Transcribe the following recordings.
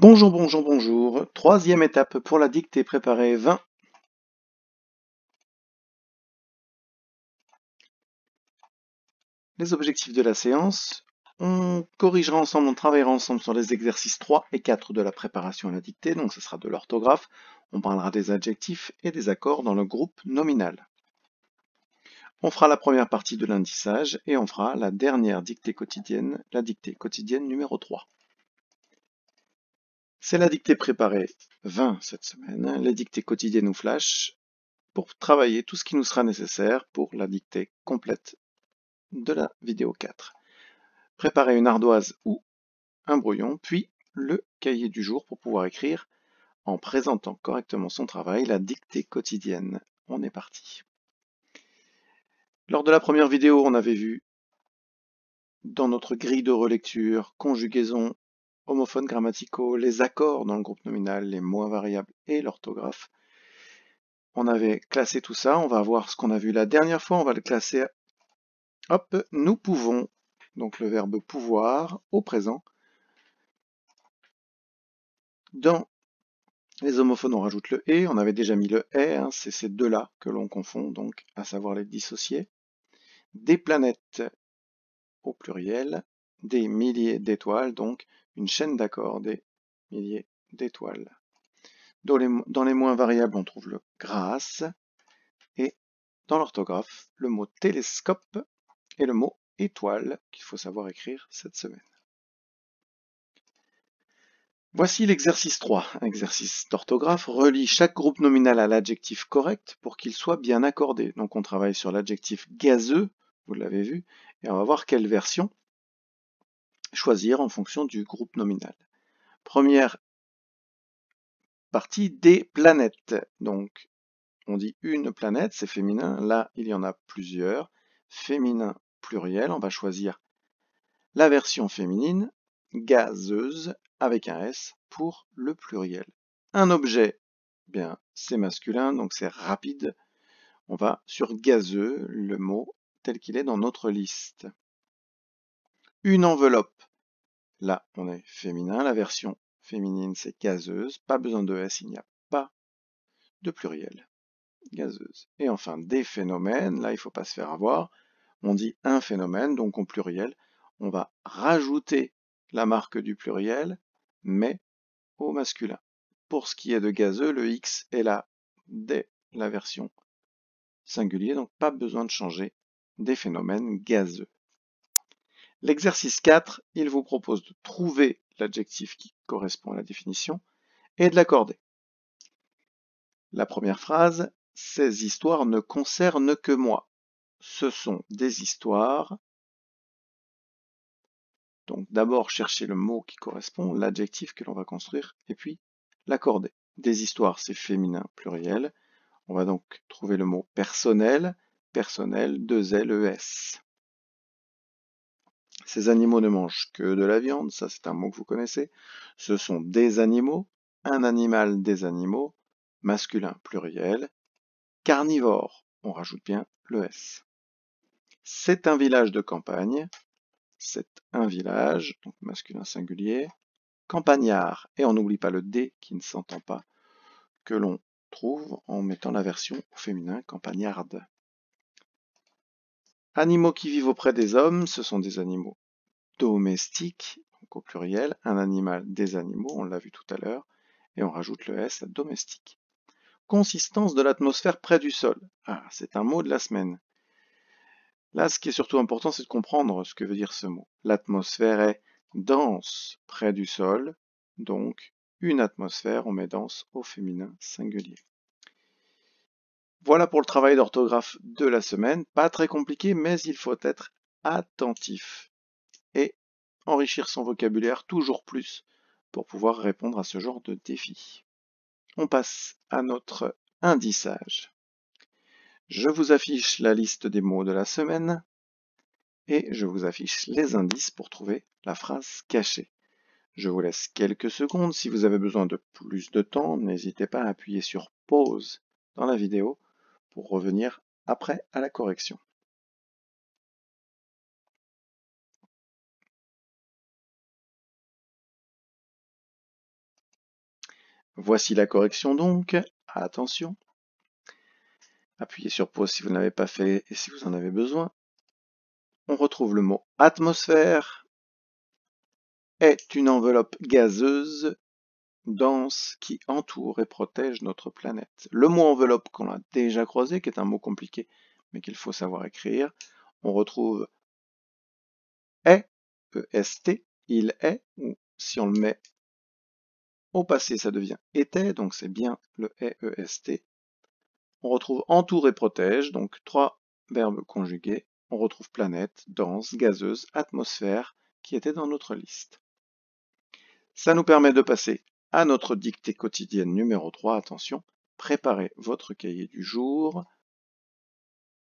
Bonjour, bonjour, bonjour. Troisième étape pour la dictée préparée 20. Les objectifs de la séance. On corrigera ensemble, on travaillera ensemble sur les exercices 3 et 4 de la préparation à la dictée, donc ce sera de l'orthographe. On parlera des adjectifs et des accords dans le groupe nominal. On fera la première partie de l'indissage et on fera la dernière dictée quotidienne, la dictée quotidienne numéro 3. C'est la dictée préparée 20 cette semaine, les dictées quotidiennes ou flash, pour travailler tout ce qui nous sera nécessaire pour la dictée complète de la vidéo 4. Préparez une ardoise ou un brouillon, puis le cahier du jour pour pouvoir écrire, en présentant correctement son travail, la dictée quotidienne. On est parti. Lors de la première vidéo, on avait vu dans notre grille de relecture, conjugaison, homophones grammaticaux, les accords dans le groupe nominal, les mots invariables et l'orthographe. On avait classé tout ça, on va voir ce qu'on a vu la dernière fois, on va le classer. Hop, nous pouvons, donc le verbe pouvoir au présent. Dans les homophones, on rajoute le « et », on avait déjà mis le « est », hein, c'est ces deux-là que l'on confond, donc à savoir les dissociés. Des planètes au pluriel, des milliers d'étoiles, donc une chaîne d'accords, des milliers d'étoiles. Dans les mots invariables, on trouve le « grâce », et dans l'orthographe, le mot « télescope » et le mot « étoile » qu'il faut savoir écrire cette semaine. Voici l'exercice 3, un exercice d'orthographe. Relie chaque groupe nominal à l'adjectif correct pour qu'il soit bien accordé. Donc on travaille sur l'adjectif gazeux, vous l'avez vu, et on va voir quelle version choisir en fonction du groupe nominal. Première partie, des planètes. Donc on dit une planète, c'est féminin. Là, il y en a plusieurs. Féminin pluriel, on va choisir la version féminine, gazeuse, avec un S pour le pluriel. Un objet, bien, c'est masculin, donc c'est rapide. On va sur gazeux, le mot tel qu'il est dans notre liste. Une enveloppe, là on est féminin, la version féminine c'est gazeuse, pas besoin de S, il n'y a pas de pluriel. Gazeuse. Et enfin des phénomènes, là il ne faut pas se faire avoir, on dit un phénomène, donc au pluriel, on va rajouter la marque du pluriel, mais au masculin. Pour ce qui est de gazeux, le X est là dès la version singulier, donc pas besoin de changer des phénomènes gazeux. L'exercice 4, il vous propose de trouver l'adjectif qui correspond à la définition et de l'accorder. La première phrase, ces histoires ne concernent que moi. Ce sont des histoires. Donc d'abord chercher le mot qui correspond, l'adjectif que l'on va construire, et puis l'accorder. Des histoires, c'est féminin pluriel. On va donc trouver le mot personnel, personnel, 2 L-E-S. Ces animaux ne mangent que de la viande, ça c'est un mot que vous connaissez. Ce sont des animaux, un animal, des animaux, masculin pluriel. Carnivore, on rajoute bien le S. C'est un village de campagne, c'est un village, donc masculin singulier. Campagnard, et on n'oublie pas le D qui ne s'entend pas, que l'on trouve en mettant la version au féminin, campagnarde. Animaux qui vivent auprès des hommes, ce sont des animaux domestiques, donc au pluriel, un animal, des animaux, on l'a vu tout à l'heure, et on rajoute le S à domestique. Consistance de l'atmosphère près du sol. Ah, c'est un mot de la semaine. Là, ce qui est surtout important, c'est de comprendre ce que veut dire ce mot. L'atmosphère est dense près du sol, donc une atmosphère, on met dense au féminin singulier. Voilà pour le travail d'orthographe de la semaine. Pas très compliqué, mais il faut être attentif et enrichir son vocabulaire toujours plus pour pouvoir répondre à ce genre de défi. On passe à notre indissage. Je vous affiche la liste des mots de la semaine et je vous affiche les indices pour trouver la phrase cachée. Je vous laisse quelques secondes. Si vous avez besoin de plus de temps, n'hésitez pas à appuyer sur pause dans la vidéo pour revenir après à la correction. Voici la correction donc. Attention. Appuyez sur pause si vous ne l'avez pas fait et si vous en avez besoin. On retrouve le mot atmosphère est une enveloppe gazeuse dense qui entoure et protège notre planète. Le mot enveloppe qu'on a déjà croisé, qui est un mot compliqué, mais qu'il faut savoir écrire, on retrouve est, E-S-T, il est, ou si on le met au passé, ça devient était, donc c'est bien le est, E-S-T. On retrouve entoure et protège, donc trois verbes conjugués. On retrouve planète, dense, gazeuse, atmosphère, qui était dans notre liste. Ça nous permet de passer à notre dictée quotidienne numéro 3. Attention, préparez votre cahier du jour.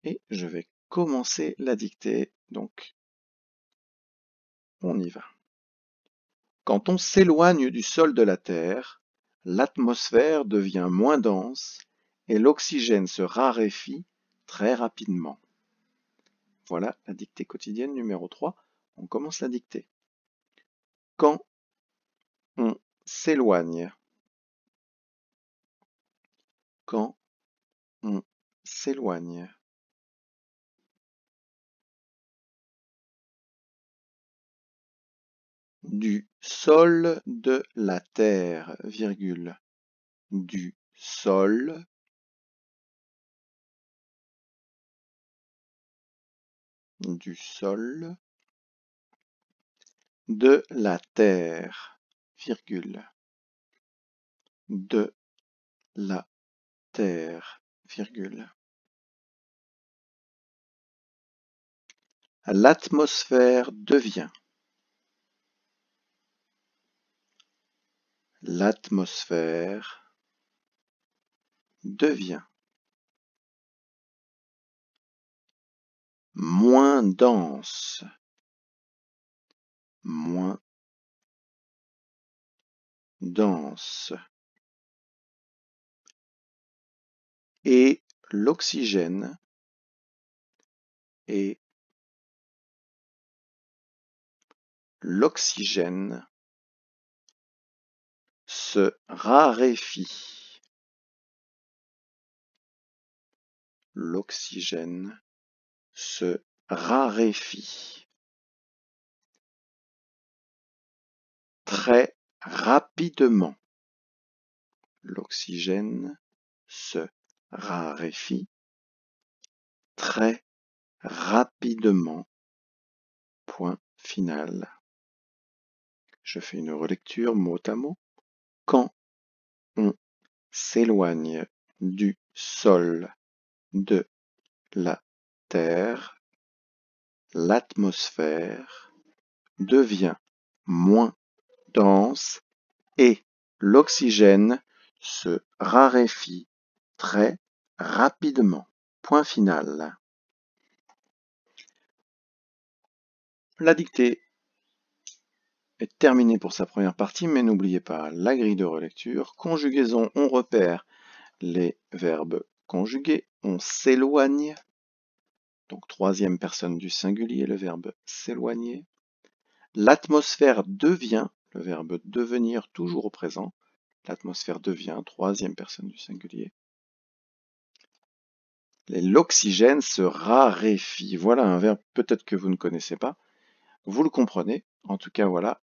Et je vais commencer la dictée. Donc, on y va. Quand on s'éloigne du sol de la Terre, l'atmosphère devient moins dense et l'oxygène se raréfie très rapidement. Voilà la dictée quotidienne numéro 3. On commence la dictée. Quand on s'éloigne. Quand on s'éloigne. Du sol de la terre, virgule. Du sol de la terre, virgule. De la terre, virgule. L'atmosphère devient. L'atmosphère devient moins dense. Moins dense. Et l'oxygène se raréfie. L'oxygène se raréfie. Très rapidement. L'oxygène se raréfie très rapidement. Point final. Je fais une relecture mot à mot. Quand on s'éloigne du sol de la Terre, l'atmosphère devient moins dense et l'oxygène se raréfie très rapidement. Point final. La dictée est terminée pour sa première partie, mais n'oubliez pas la grille de relecture. Conjugaison, on repère les verbes conjugués. On s'éloigne, donc troisième personne du singulier, le verbe s'éloigner. L'atmosphère devient, le verbe devenir toujours au présent. L'atmosphère devient, troisième personne du singulier. L'oxygène se raréfie. Voilà un verbe peut-être que vous ne connaissez pas. Vous le comprenez. En tout cas, voilà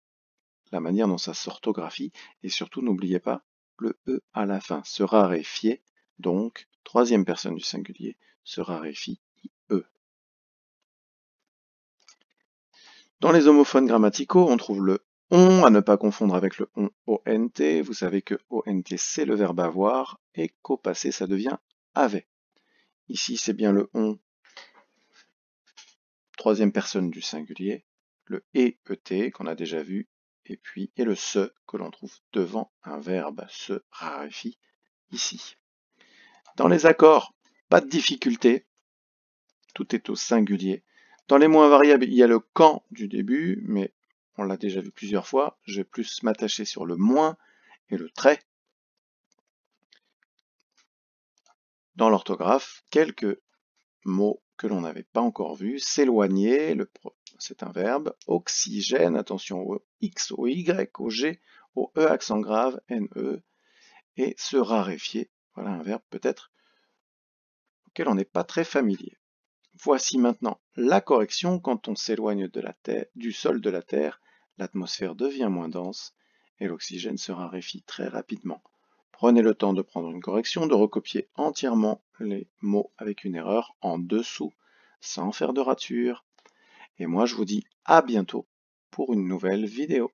la manière dont ça s'orthographie. Et surtout, n'oubliez pas le E à la fin. Se raréfier. Donc, troisième personne du singulier. Se raréfie. E. Dans les homophones grammaticaux, on trouve le on, à ne pas confondre avec le on, ONT. Vous savez que ONT, c'est le verbe avoir, et qu'au passé, ça devient avait. Ici, c'est bien le on, troisième personne du singulier, le ET, qu'on a déjà vu, et le se, que l'on trouve devant un verbe, se raréfie, ici. Dans les accords, pas de difficulté, tout est au singulier. Dans les mots invariables, il y a le quand du début, mais on l'a déjà vu plusieurs fois. Je vais plus m'attacher sur le moins et le très. Dans l'orthographe, quelques mots que l'on n'avait pas encore vus. S'éloigner, c'est un verbe. Oxygène, attention au X, au Y, au G, au E accent grave, NE. et se raréfier. Voilà un verbe peut-être auquel on n'est pas très familier. Voici maintenant la correction. Quand on s'éloigne de la Terre, du sol de la Terre, l'atmosphère devient moins dense et l'oxygène se raréfie très rapidement. Prenez le temps de prendre une correction, de recopier entièrement les mots avec une erreur en dessous, sans faire de rature. Et moi, je vous dis à bientôt pour une nouvelle vidéo.